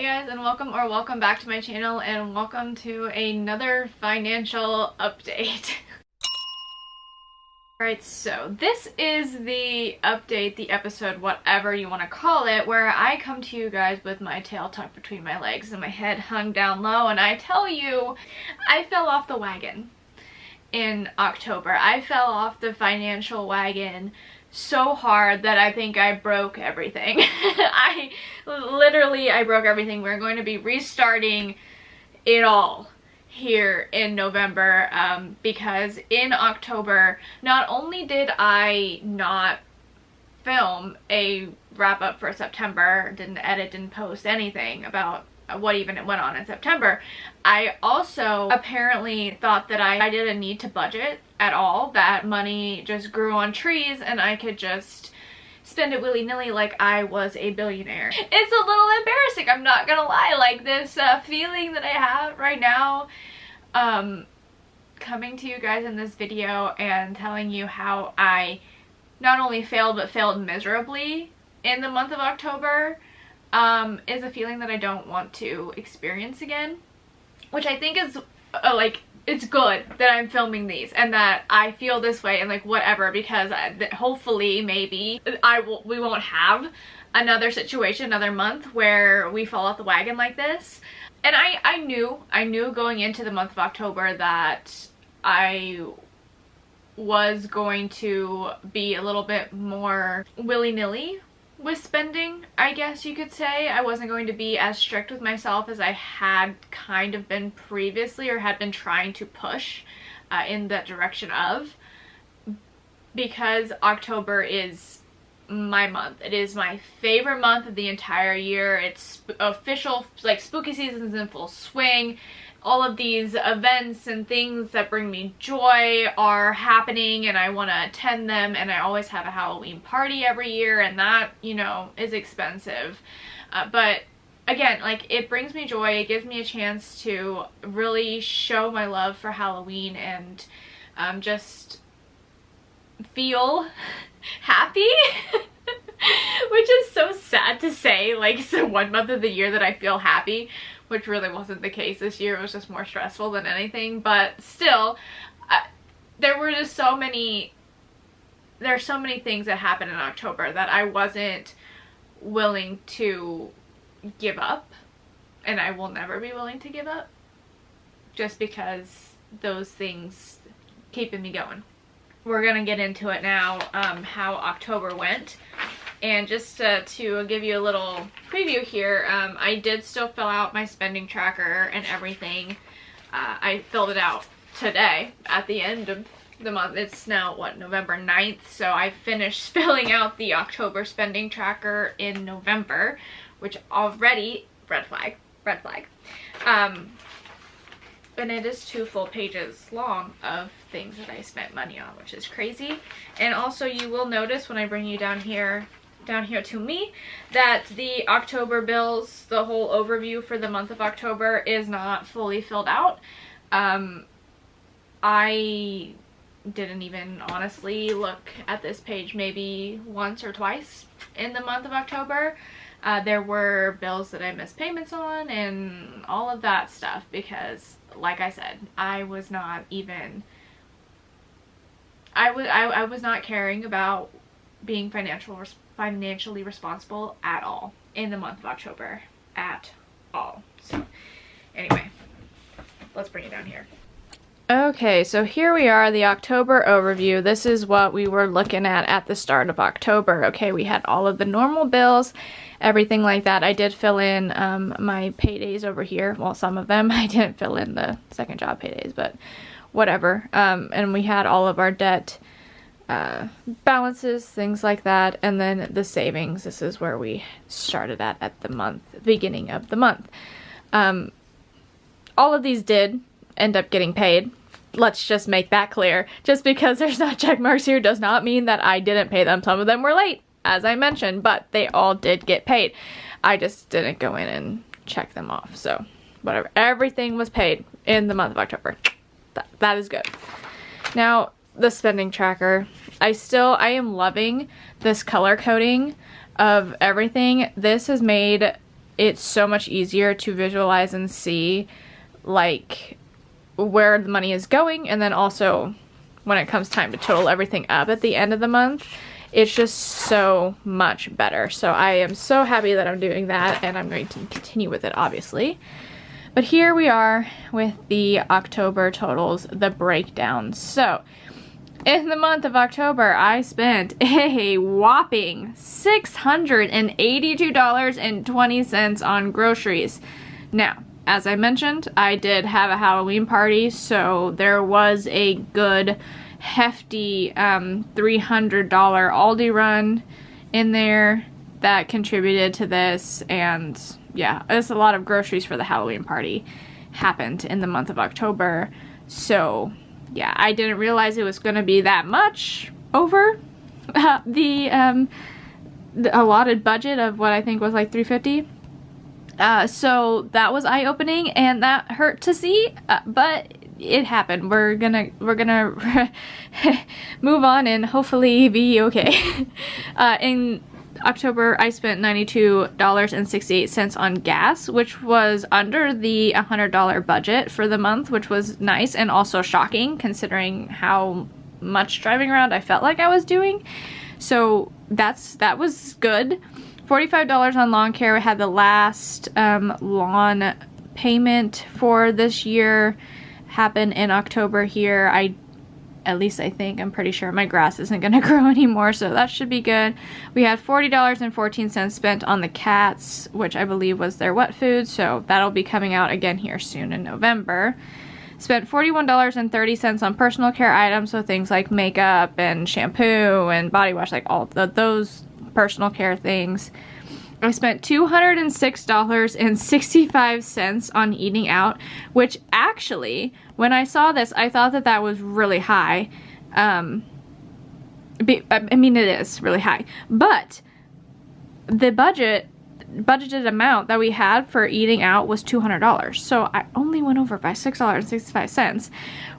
Hey guys, and welcome back to my channel, and welcome to another financial update. Alright, so this is the update, the episode, whatever you want to call it, where I come to you guys with my tail tucked between my legs and my head hung down low, and I tell you, I fell off the wagon in October. I fell off the financial wagon so hard that I think I broke everything. I broke everything. We're going to be restarting it all here in November because in October, not only did I not film a wrap up for September, didn't edit, didn't post anything about what even went on in September, I also apparently thought that I didn't need to budget at all, that money just grew on trees and I could just spend it willy-nilly like I was a billionaire. It's a little embarrassing, I'm not gonna lie, like this feeling that I have right now coming to you guys in this video and telling you how I not only failed but failed miserably in the month of October is a feeling that I don't want to experience again, which I think is it's good that I'm filming these and that I feel this way and like whatever, because hopefully maybe we won't have another situation, another month where we fall off the wagon like this. And I knew going into the month of October that I was going to be a little bit more willy-nilly with spending, I guess you could say. I wasn't going to be as strict with myself as I had kind of been previously, or had been trying to push in that direction of, because October is my month. It is my favorite month of the entire year. It's official, like spooky season's in full swing. All of these events and things that bring me joy are happening and I want to attend them, and I always have a Halloween party every year, and that, you know, is expensive. But again, like, it brings me joy. It gives me a chance to really show my love for Halloween and just feel happy. Which is so sad to say, like, it's the one month of the year that I feel happy, which really wasn't the case this year. It was just more stressful than anything, but still, there were just so many things that happened in October that I wasn't willing to give up, and I will never be willing to give up, just because those things keeping me going. We're gonna get into it now, how October went. And just to give you a little preview here, I did still fill out my spending tracker and everything. I filled it out today at the end of the month. It's now, what, November 9th? So I finished filling out the October spending tracker in November, which already, red flag. And it is 2 full pages long of things that I spent money on, which is crazy. And also you will notice when I bring you down here to me, that the October bills, the whole overview for the month of October, is not fully filled out. I didn't even honestly look at this page maybe once or twice in the month of October. There were bills that I missed payments on and all of that stuff because, like I said, I was not even, I was not caring about being financially responsible at all in the month of October, at all. So anyway, let's bring it down here. Okay, so here we are, the October overview. This is what we were looking at the start of October. Okay, we had all of the normal bills, everything like that. I did fill in my paydays over here. Well, some of them. I didn't fill in the second job paydays, but whatever. And we had all of our debt balances, things like that, and then the savings. This is where we started at the beginning of the month. All of these did end up getting paid. Let's just make that clear. Just because there's not check marks here does not mean that I didn't pay them. Some of them were late, as I mentioned, but they all did get paid. I just didn't go in and check them off. So whatever, everything was paid in the month of October. That is good. Now, the spending tracker, I am loving this color coding of everything. This has made it's so much easier to visualize and see like where the money is going, and then also when it comes time to total everything up at the end of the month, it's just so much better. So I am so happy that I'm doing that, and I'm going to continue with it, obviously. But here we are with the October totals, the breakdown. So in the month of October, I spent a whopping $682.20 on groceries. Now, as I mentioned, I did have a Halloween party, so there was a good hefty $300 Aldi run in there that contributed to this. And yeah, it's a lot of groceries for the Halloween party happened in the month of October. So yeah, I didn't realize it was going to be that much over the allotted budget of what I think was like $350. So that was eye-opening, and that hurt to see, but it happened. We're gonna move on and hopefully be okay. In October, I spent $92.68 on gas, which was under the $100 budget for the month, which was nice and also shocking considering how much driving around I felt like I was doing. So that was good. $45 on lawn care. We had the last lawn payment for this year happen in October here. At least I think, I'm pretty sure my grass isn't going to grow anymore, so that should be good. We had $40.14 spent on the cats, which I believe was their wet food, so that'll be coming out again here soon in November. Spent $41.30 on personal care items, so things like makeup and shampoo and body wash, like all those personal care things. I spent $206.65 on eating out, which actually, when I saw this, I thought that that was really high. I mean, it is really high, but the budgeted amount that we had for eating out was $200. So I only went over by $6.65,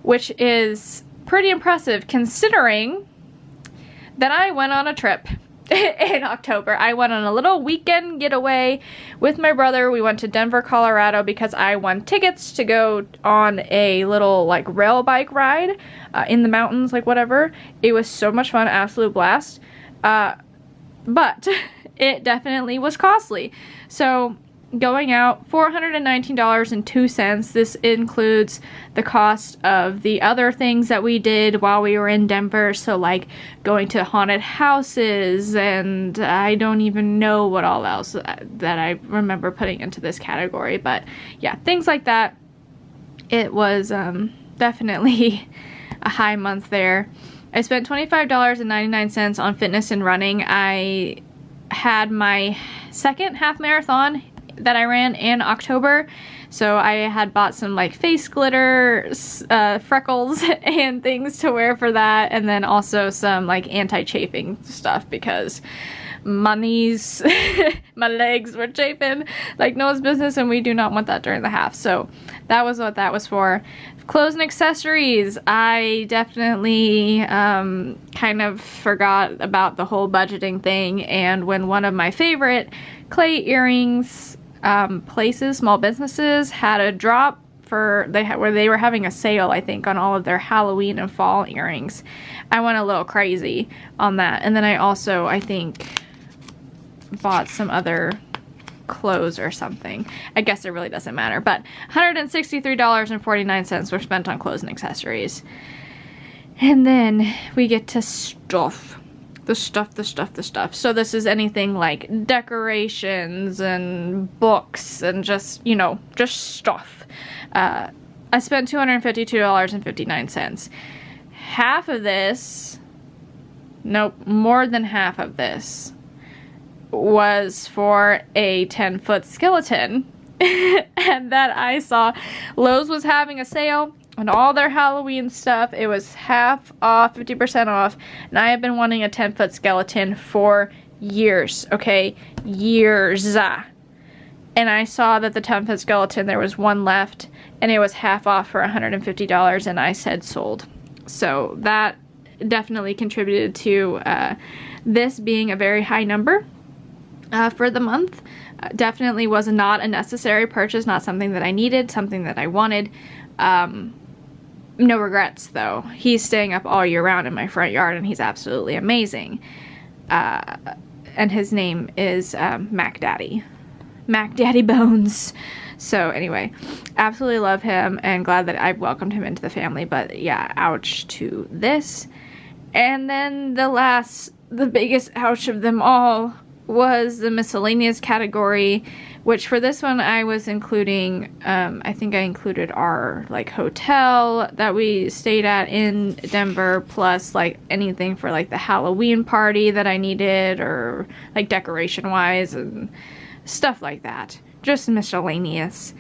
which is pretty impressive considering that I went on a trip in October. I went on a little weekend getaway with my brother. We went to Denver, Colorado because I won tickets to go on a little like rail bike ride in the mountains, like whatever. It was so much fun, absolute blast. But it definitely was costly. So going out, $419.02. This includes the cost of the other things that we did while we were in Denver. So like going to haunted houses, and I don't even know what all else that I remember putting into this category. But yeah, things like that. It was definitely a high month there. I spent $25.99 on fitness and running. I had my second half marathon that I ran in October, so I had bought some like face glitter, freckles and things to wear for that, and then also some like anti-chafing stuff because my knees, my legs were chafing like no one's business, and we do not want that during the half. So that was what that was for. Clothes and accessories, I definitely kind of forgot about the whole budgeting thing, and when one of my favorite clay earrings places, small businesses, had a drop where they were having a sale, I think, on all of their Halloween and fall earrings, I went a little crazy on that. And then I also, I think, bought some other clothes or something. I guess it really doesn't matter, but $163.49 were spent on clothes and accessories. And then we get to stuff. The stuff. So this is anything like decorations and books and just, you know, just stuff. I spent $252.59. Half of this, nope, more than half of this was for a 10-foot skeleton and that I saw Lowe's was having a sale on all their Halloween stuff. It was half off, 50% off, and I have been wanting a 10-foot skeleton for years, okay? Years. And I saw that the 10-foot skeleton, there was one left, and it was half off for $150, and I said sold. So that definitely contributed to this being a very high number. for the month. Definitely was not a necessary purchase, not something that I needed, something that I wanted. No regrets though. He's staying up all year round in my front yard and he's absolutely amazing. And his name is Mac Daddy. Mac Daddy Bones. So anyway, absolutely love him and glad that I've welcomed him into the family. But yeah, ouch to this. And then the biggest ouch of them all was the miscellaneous category, which for this one I was including, I think I included our like hotel that we stayed at in Denver, plus like anything for like the Halloween party that I needed, or like decoration wise and stuff like that. Just miscellaneous.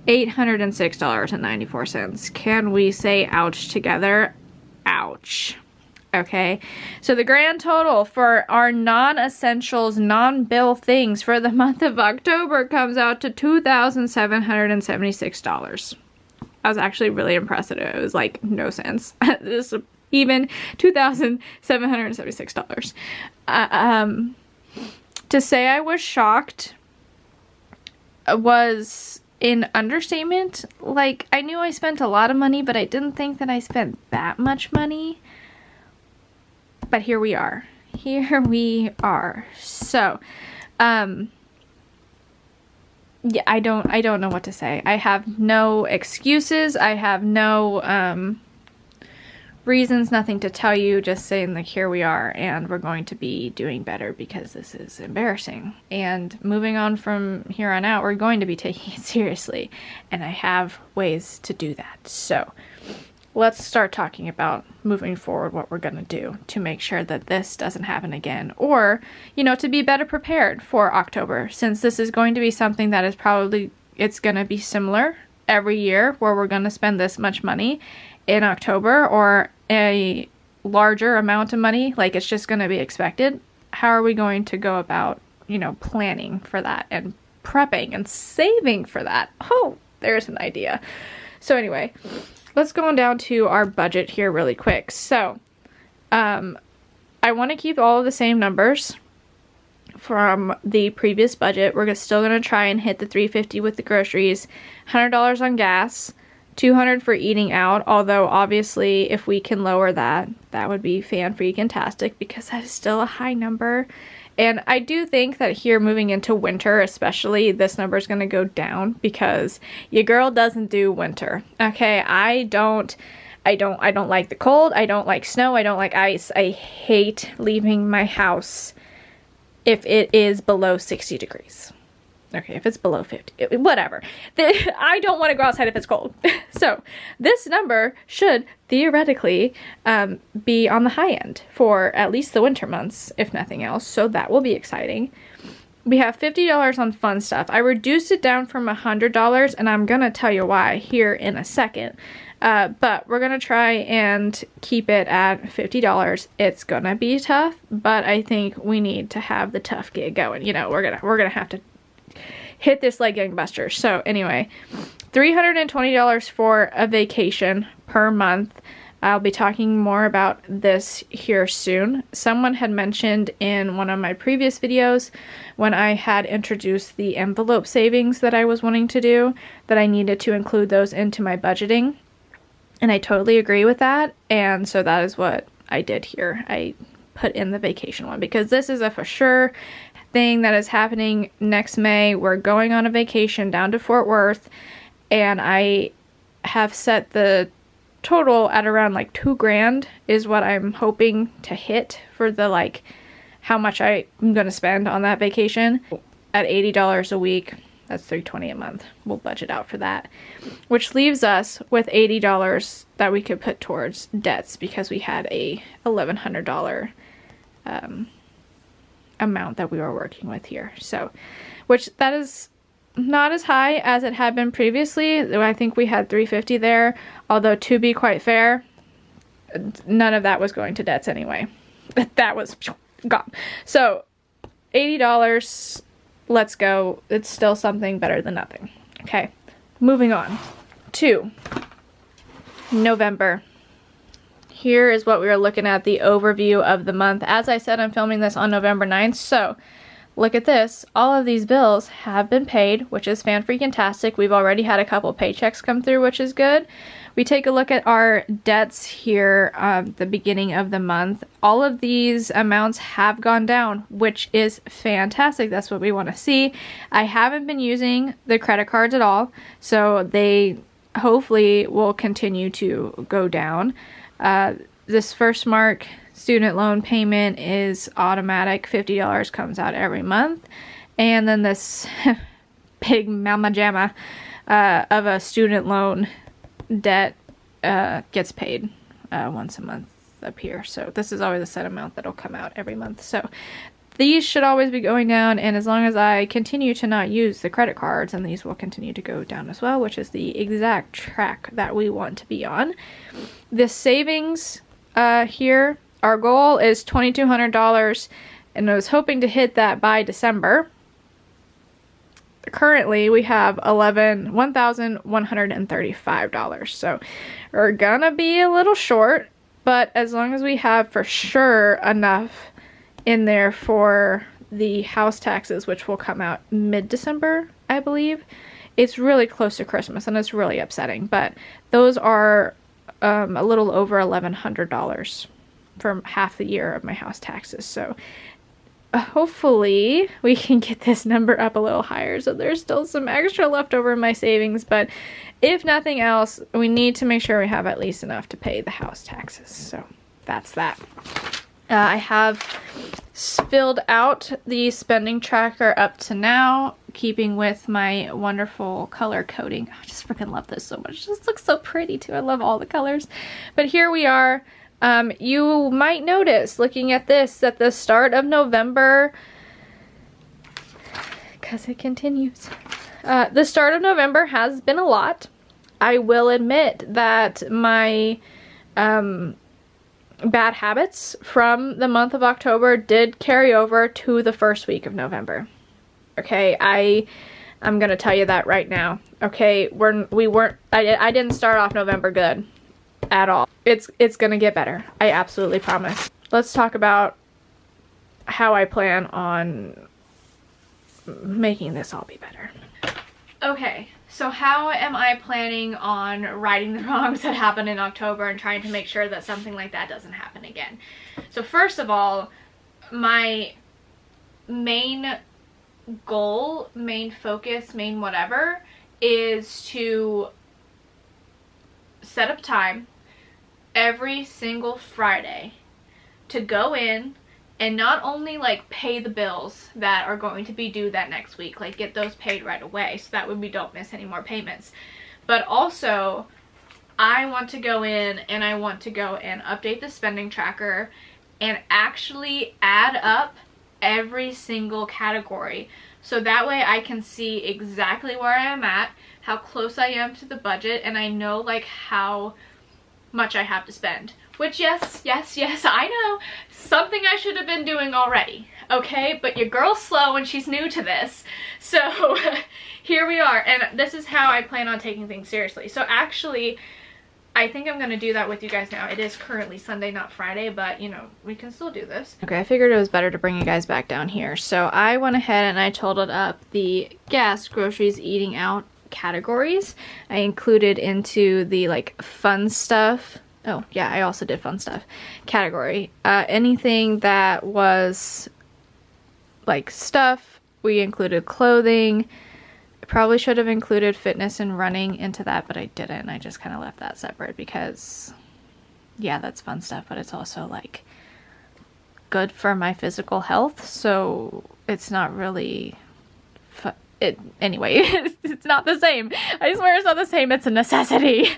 $806.94. Can we say ouch together? Ouch. Okay, so the grand total for our non-essentials, non-bill things for the month of October comes out to $2,776. I was actually really impressed that it was like no sense. This even $2,776. To say I was shocked was an understatement. Like, I knew I spent a lot of money, but I didn't think that I spent that much money. But here we are. Here we are. So, yeah, I don't know what to say. I have no excuses. I have no reasons, nothing to tell you, just saying like here we are and we're going to be doing better because this is embarrassing. And moving on from here on out, we're going to be taking it seriously. And I have ways to do that. So let's start talking about moving forward, what we're going to do to make sure that this doesn't happen again, or, you know, to be better prepared for October, since this is going to be something that is probably, it's going to be similar every year where we're going to spend this much money in October, or a larger amount of money, like it's just going to be expected. How are we going to go about, you know, planning for that and prepping and saving for that? Oh, there's an idea. So anyway, let's go on down to our budget here really quick. So, I want to keep all of the same numbers from the previous budget. We're still going to try and hit the $350 with the groceries, $100 on gas, $200 for eating out, although obviously if we can lower that, that would be fan-freaking-tastic because that is still a high number. And I do think that here moving into winter especially, this number is going to go down because your girl doesn't do winter. Okay, I don't like the cold, I don't like snow, I don't like ice. I hate leaving my house if it is below 60 degrees. Okay, if it's below 50, whatever. I don't want to go outside if it's cold. So this number should theoretically be on the high end for at least the winter months, if nothing else. So that will be exciting. We have $50 on fun stuff. I reduced it down from $100, and I'm going to tell you why here in a second. But we're going to try and keep it at $50. It's going to be tough, but I think we need to have the tough gig going. You know, we're going to have to hit this like gangbusters. So anyway, $320 for a vacation per month. I'll be talking more about this here soon. Someone had mentioned in one of my previous videos when I had introduced the envelope savings that I was wanting to do, that I needed to include those into my budgeting. And I totally agree with that. And so that is what I did here. I put in the vacation one because this is a for sure thing that is happening next May. We're going on a vacation down to Fort Worth, and I have set the total at around like $2,000 is what I'm hoping to hit for the like how much I'm gonna spend on that vacation. At $80 a week, that's $320 a month. We'll budget out for that, which leaves us with $80 that we could put towards debts because we had a $1,100 amount that we were working with here. So, which that is not as high as it had been previously. I think we had $350 there, although to be quite fair, none of that was going to debts anyway. That was gone. So $80, let's go. It's still something better than nothing. Okay, moving on to November. Here is what we are looking at, the overview of the month. As I said, I'm filming this on November 9th, so look at this. All of these bills have been paid, which is fan-freaking-tastic. We've already had a couple paychecks come through, which is good. We take a look at our debts here the beginning of the month. All of these amounts have gone down, which is fantastic. That's what we want to see. I haven't been using the credit cards at all, so they hopefully will continue to go down. This First Mark student loan payment is automatic. $50 comes out every month. And then this big mama jamma of a student loan debt gets paid once a month up here. So this is always a set amount that'll come out every month. So these should always be going down, and as long as I continue to not use the credit cards, and these will continue to go down as well, which is the exact track that we want to be on. The savings here, our goal is $2,200, and I was hoping to hit that by December. Currently we have $1,135, so we're gonna be a little short, but as long as we have for sure enough in there for the house taxes, which will come out mid-December, I believe. It's really close to Christmas, and it's really upsetting, but those are a little over $1,100 for half the year of my house taxes, so hopefully we can get this number up a little higher, so there's still some extra left over in my savings. But if nothing else, we need to make sure we have at least enough to pay the house taxes. So that's that. I have filled out the spending tracker up to now, keeping with my wonderful color coding. I just freaking love this so much. This looks so pretty too. I love all the colors. But here we are. You might notice, looking at this, at the start of November, because it continues, the start of November has been a lot. I will admit that my bad habits from the month of October did carry over to the first week of November. Okay, I'm gonna tell you that right now. Okay, I didn't start off November good at all. It's gonna get better. I absolutely promise. Let's talk about how I plan on making this all be better. Okay, so how am I planning on righting the wrongs that happened in October and trying to make sure that something like that doesn't happen again? So first of all, my main goal, main focus, main whatever is to set up time every single Friday to go in and not only like pay the bills that are going to be due that next week, like get those paid right away so that way we don't miss any more payments, but also I want to go in and I want to go and update the spending tracker and actually add up every single category, so that way I can see exactly where I am at, how close I am to the budget, and I know like how much I have to spend. Which yes, I know, something I should have been doing already, okay? But your girl's slow and she's new to this. So here we are, and this is how I plan on taking things seriously. So actually, I think I'm gonna do that with you guys now. It is currently Sunday, not Friday, but you know, we can still do this. Okay, I figured it was better to bring you guys back down here. So I went ahead and I totaled up the gas, groceries, eating out categories. I included into the like fun stuff. Oh yeah, I also did fun stuff category. Anything that was like stuff, we included clothing. I probably should have included fitness and running into that, but I didn't. I just kind of left that separate because yeah, that's fun stuff, but it's also like good for my physical health, so it's not really anyway, it's not the same. I swear it's not the same. It's a necessity.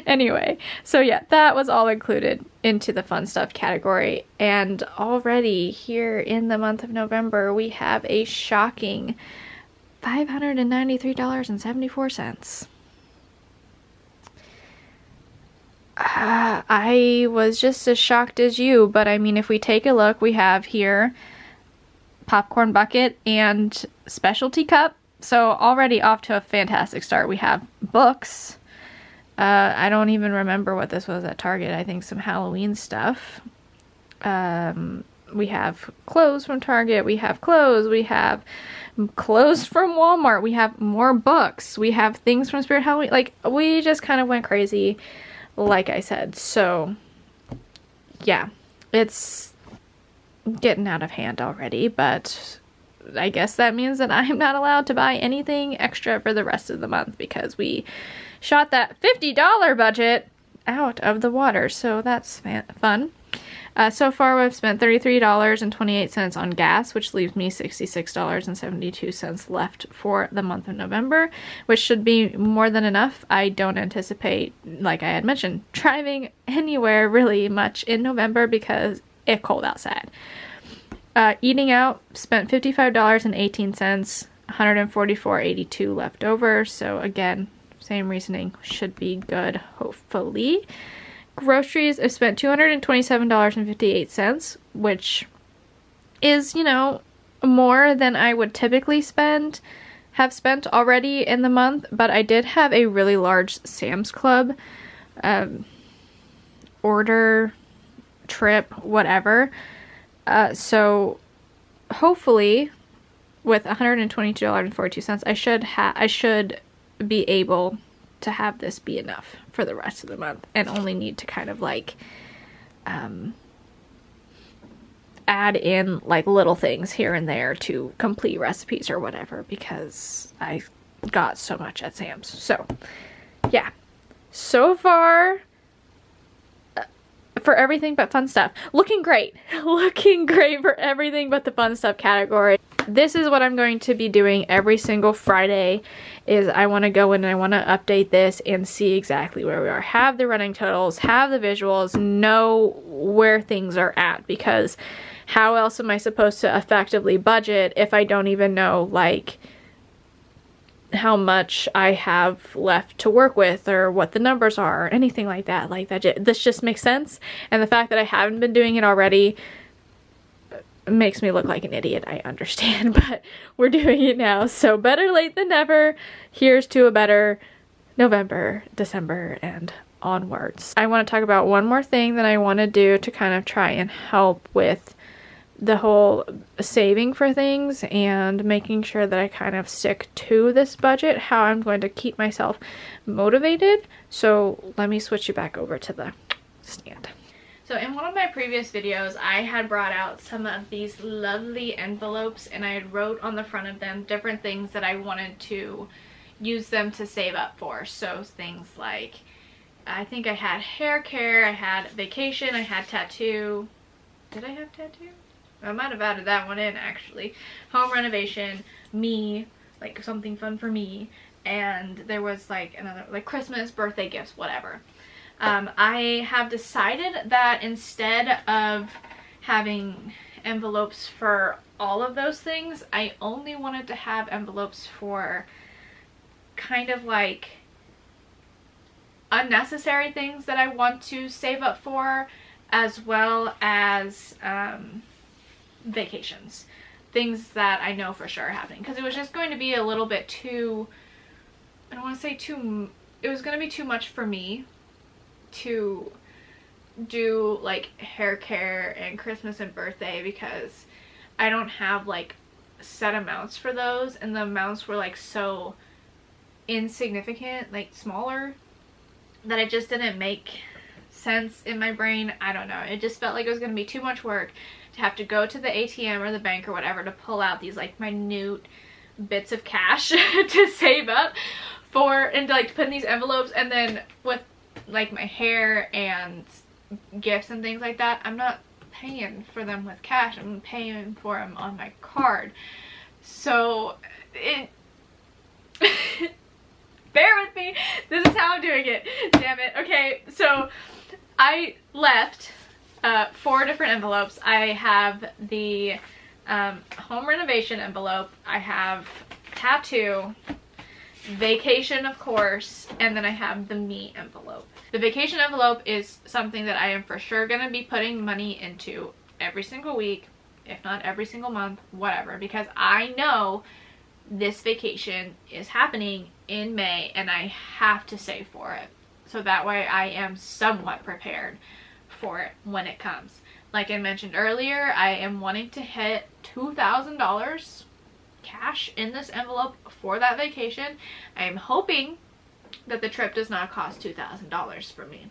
Anyway, so yeah, that was all included into the fun stuff category. And already here in the month of November, we have a shocking $593.74. I was just as shocked as you, but I mean, if we take a look, we have here popcorn bucket and specialty cup, so already off to a fantastic start. We have books. I don't even remember what this was at Target. I think some Halloween stuff. we have clothes from Target, we have clothes from Walmart, we have more books, we have things from Spirit Halloween. Like, we just kind of went crazy, like I said. So yeah, it's getting out of hand already, but I guess that means that I'm not allowed to buy anything extra for the rest of the month because we shot that $50 budget out of the water. So that's fun. So far we've spent $33.28 on gas, which leaves me $66.72 left for the month of November, which should be more than enough. I don't anticipate, like I had mentioned, driving anywhere really much in November because it's cold outside. Eating out, spent $55.18, $144.82 left over. So again, same reasoning, should be good, hopefully. Groceries, I spent $227.58, which is, you know, more than I would typically have spent already in the month, but I did have a really large Sam's Club order, trip, whatever. So hopefully with $122.42, I should be able to have this be enough for the rest of the month and only need to kind of like add in like little things here and there to complete recipes or whatever because I got so much at Sam's. So yeah, so far for everything but fun stuff, looking great for everything but the fun stuff category. This is what I'm going to be doing every single Friday, is I want to go in and I want to update this and see exactly where we are, have the running totals, have the visuals, know where things are at, because how else am I supposed to effectively budget if I don't even know like how much I have left to work with or what the numbers are or anything like that. Like this just makes sense, and the fact that I haven't been doing it already makes me look like an idiot, I understand, but we're doing it now, so better late than never. Here's to a better November, December, and onwards. I want to talk about one more thing that I want to do to kind of try and help with the whole saving for things and making sure that I kind of stick to this budget, how I'm going to keep myself motivated. So let me switch you back over to the stand. So in one of my previous videos, I had brought out some of these lovely envelopes and I had wrote on the front of them different things that I wanted to use them to save up for. So things like, I think I had hair care, I had vacation, I had tattoo. Did I have tattoo? I might have added that one in actually. Home renovation, me, like something fun for me, and there was like another, like Christmas, birthday gifts, whatever. I have decided that instead of having envelopes for all of those things, I only wanted to have envelopes for kind of like unnecessary things that I want to save up for, as well as vacations, things that I know for sure are happening, because it was just going to be a little bit too, I don't want to say too, it was going to be too much for me to do like hair care and Christmas and birthday, because I don't have like set amounts for those, and the amounts were like so insignificant, like smaller, that it just didn't make sense in my brain. I don't know, it just felt like it was going to be too much work to have to go to the ATM or the bank or whatever to pull out these like minute bits of cash to save up for, and like to put in these envelopes. And then with like my hair and gifts and things like that, I'm not paying for them with cash, I'm paying for them on my card. So it bear with me, this is how I'm doing it, damn it. Okay, so I left 4 different envelopes. I have the home renovation envelope, I have tattoo, vacation of course, and then I have the me envelope. The vacation envelope is something that I am for sure going to be putting money into every single week, if not every single month, whatever, because I know this vacation is happening in May and I have to save for it, so that way I am somewhat prepared for it when it comes. Like I mentioned earlier, I am wanting to hit $2,000 cash in this envelope for that vacation. I am hoping that the trip does not cost $2,000 for me.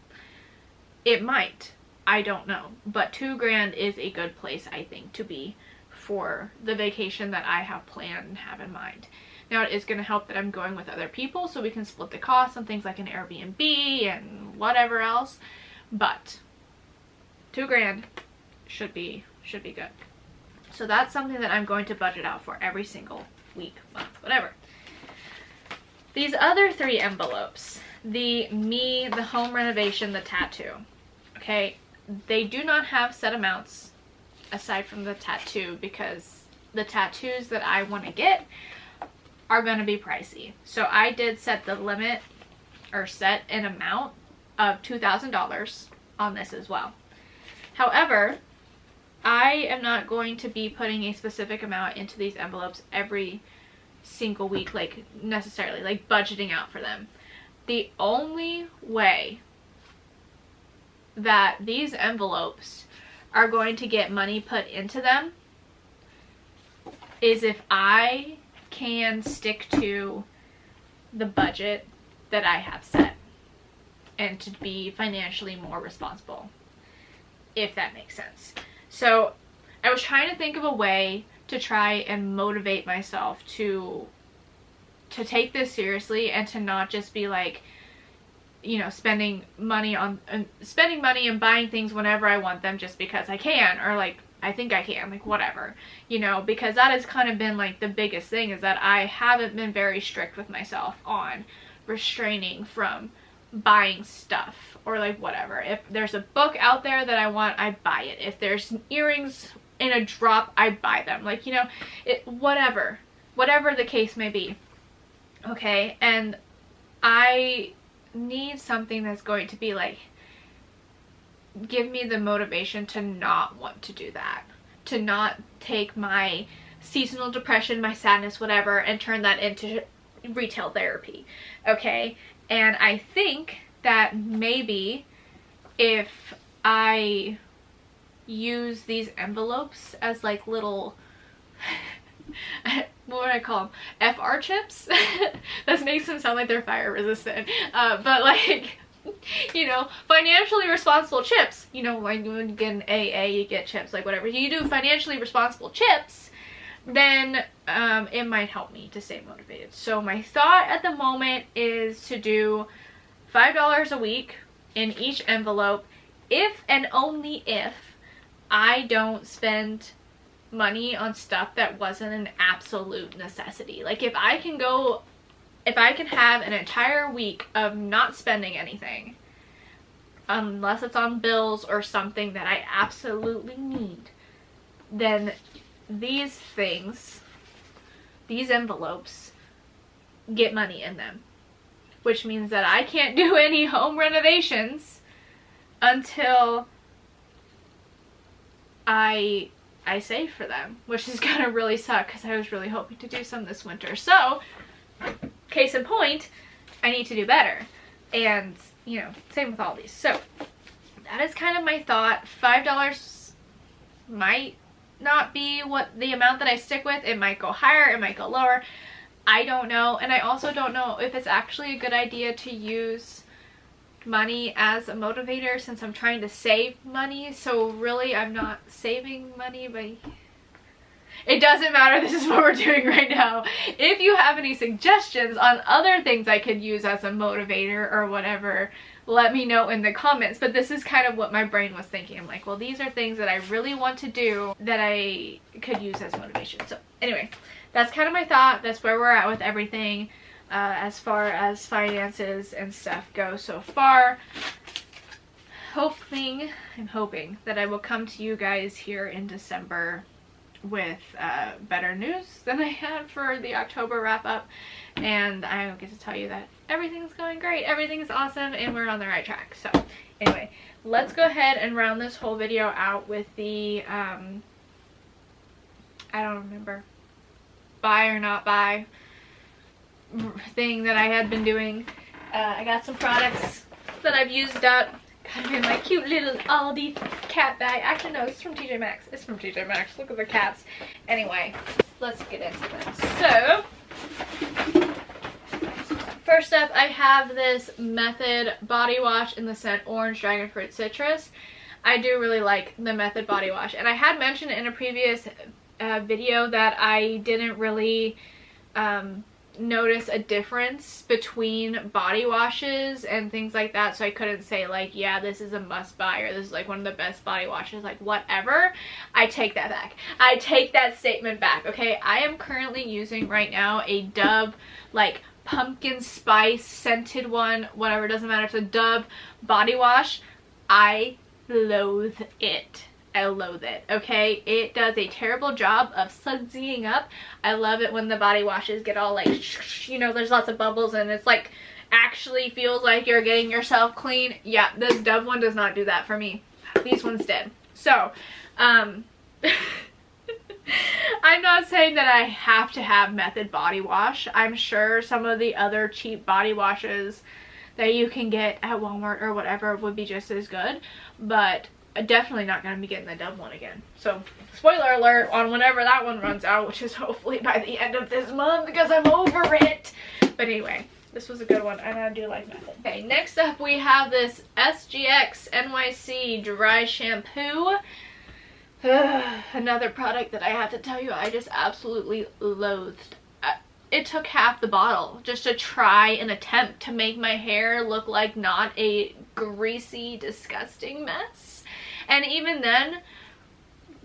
It might. I don't know. But $2,000 is a good place, I think, to be for the vacation that I have planned and have in mind. Now, it is going to help that I'm going with other people, so we can split the cost on things like an Airbnb and whatever else. But $2,000 should be good. So that's something that I'm going to budget out for every single week, month, whatever. These other 3 envelopes, the home renovation, the tattoo, okay, they do not have set amounts aside from the tattoo, because the tattoos that I want to get are going to be pricey. So I did set the limit, or set an amount of $2,000 on this as well. However, I am not going to be putting a specific amount into these envelopes every single week, like necessarily, like budgeting out for them. The only way that these envelopes are going to get money put into them is if I can stick to the budget that I have set and to be financially more responsible, if that makes sense. So I was trying to think of a way to try and motivate myself to take this seriously and to not just be like, you know, spending money and buying things whenever I want them just because I can, or like I think I can, like whatever, you know, because that has kind of been like the biggest thing, is that I haven't been very strict with myself on restraining from buying stuff or like whatever. If there's a book out there that I want, I buy it. If there's earrings in a drop, I buy them. Like, you know, whatever the case may be. Okay, and I need something that's going to be like, give me the motivation to not want to do that, to not take my seasonal depression, my sadness, whatever, and turn that into retail therapy. Okay, and I think that maybe if I use these envelopes as like little what would I call them? FR chips? That makes them sound like they're fire resistant. But like, you know, financially responsible chips. You know, like when you get an AA, you get chips, like whatever. You do financially responsible chips, then it might help me to stay motivated. So my thought at the moment is to do $5 a week in each envelope, if and only if I don't spend money on stuff that wasn't an absolute necessity. Like if I can have an entire week of not spending anything, unless it's on bills or something that I absolutely need, then these things, these envelopes, get money in them. Which means that I can't do any home renovations until I save for them, which is gonna really suck because I was really hoping to do some this winter. So, case in point, I need to do better. And, you know, same with all these. So, that is kind of my thought. $5 might not be what the amount that I stick with. It might go higher, it might go lower. I don't know. And I also don't know if it's actually a good idea to use money as a motivator, since I'm trying to save money. So really I'm not saving money, but it doesn't matter. This is what we're doing right now. If you have any suggestions on other things I could use as a motivator or whatever, let me know in the comments. But this is kind of what my brain was thinking. I'm like, well, these are things that I really want to do that I could use as motivation. So anyway, that's kind of my thought. That's where we're at with everything. As far as finances and stuff go so far. I'm hoping that I will come to you guys here in December with better news than I had for the October wrap up, and I will get to tell you that everything's going great, everything's awesome, and we're on the right track. So anyway, let's go ahead and round this whole video out with the I don't remember, buy or not buy thing that I had been doing. I got some products that I've used up kind of in my cute little Aldi cat bag. Actually, no, it's from TJ Maxx. It's from TJ Maxx. Look at the cats. Anyway, let's get into this. So, first up, I have this Method body wash in the scent Orange Dragon Fruit Citrus. I do really like the Method body wash, and I had mentioned in a previous video that I didn't really notice a difference between body washes and things like that, so I couldn't say like, yeah, this is a must buy or this is like one of the best body washes, like whatever. I take that back. I take that statement back. Okay, I am currently using right now a Dove like pumpkin spice scented one, whatever, doesn't matter. It's a Dove body wash. I loathe it. I loathe it. Okay, it does a terrible job of sudsying up. I love it when the body washes get all like, you know, there's lots of bubbles and it's like actually feels like you're getting yourself clean. Yeah, this Dove one does not do that for me. These ones did. So I'm not saying that I have to have Method body wash. I'm sure some of the other cheap body washes that you can get at Walmart or whatever would be just as good, but definitely not going to be getting the Dove one again. So spoiler alert on whenever that one runs out, which is hopefully by the end of this month because I'm over it. But anyway, this was a good one and I do like Method. Okay, next up we have this SGX NYC dry shampoo. Another product that I have to tell you I just absolutely loathed. It took half the bottle just to try and attempt to make my hair look like not a greasy, disgusting mess. And even then,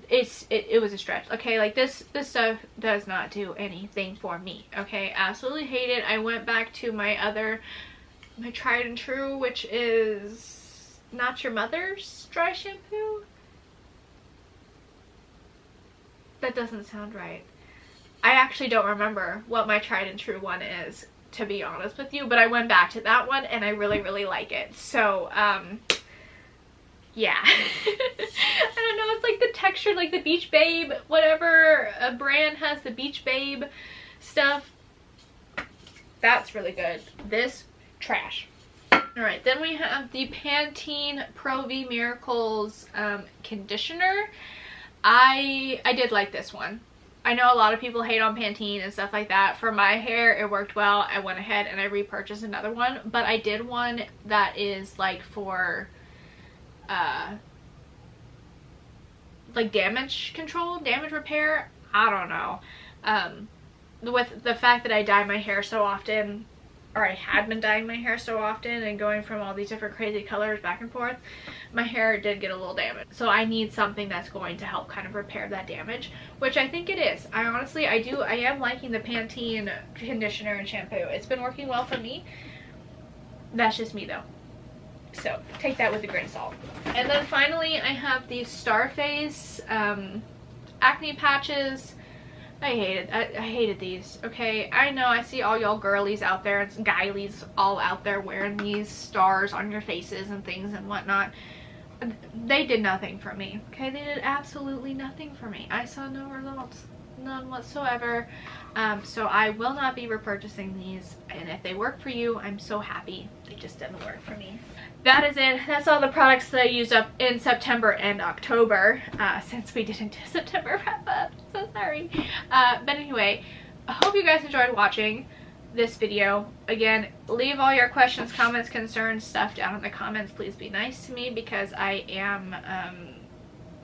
it was a stretch. Okay, like this stuff does not do anything for me. Okay, absolutely hate it. I went back to my tried and true, which is Not Your Mother's dry shampoo. That doesn't sound right. I actually don't remember what my tried and true one is, to be honest with you, but I went back to that one and I really, really like it. So, yeah. I don't know, it's like the texture, like the Beach Babe, whatever a brand has the Beach Babe stuff. That's really good. This, trash. Alright, then we have the Pantene Pro V Miracles conditioner. I did like this one. I know a lot of people hate on Pantene and stuff like that. For my hair, it worked well. I went ahead and I repurchased another one, but I did one that is like for like damage control, damage repair. I don't know. With the fact that I dye my hair so often, or I had been dyeing my hair so often and going from all these different crazy colors back and forth, my hair did get a little damaged. So I need something that's going to help kind of repair that damage, which I think it is. I am liking the Pantene conditioner and shampoo. It's been working well for me. That's just me though. So take that with a grain of salt. And then finally I have these Starface acne patches. I hated these. Okay, I know I see all y'all girlies out there and guilies all out there wearing these stars on your faces and things and whatnot. They did nothing for me. Okay, they did absolutely nothing for me. I saw no results, none whatsoever. So I will not be repurchasing these, and if they work for you, I'm so happy. They just didn't work for me. That is it. That's all the products that I used up in September and October, since we didn't do September wrap up. So sorry. But anyway, I hope you guys enjoyed watching this video. Again, leave all your questions, comments, concerns, stuff down in the comments. Please be nice to me because I am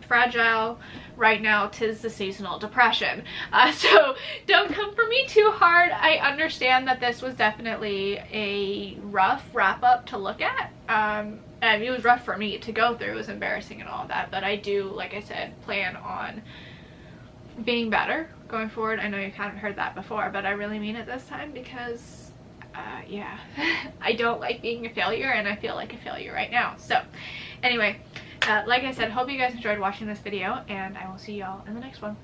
fragile right now. 'Tis the seasonal depression, so don't come for me too hard. I understand that this was definitely a rough wrap up to look at. And it was rough for me to go through. It was embarrassing and all of that, but I do, like I said, plan on being better going forward. I know you haven't heard that before, but I really mean it this time because yeah, I don't like being a failure, and I feel like a failure right now. So anyway, like I said, hope you guys enjoyed watching this video, and I will see y'all in the next one.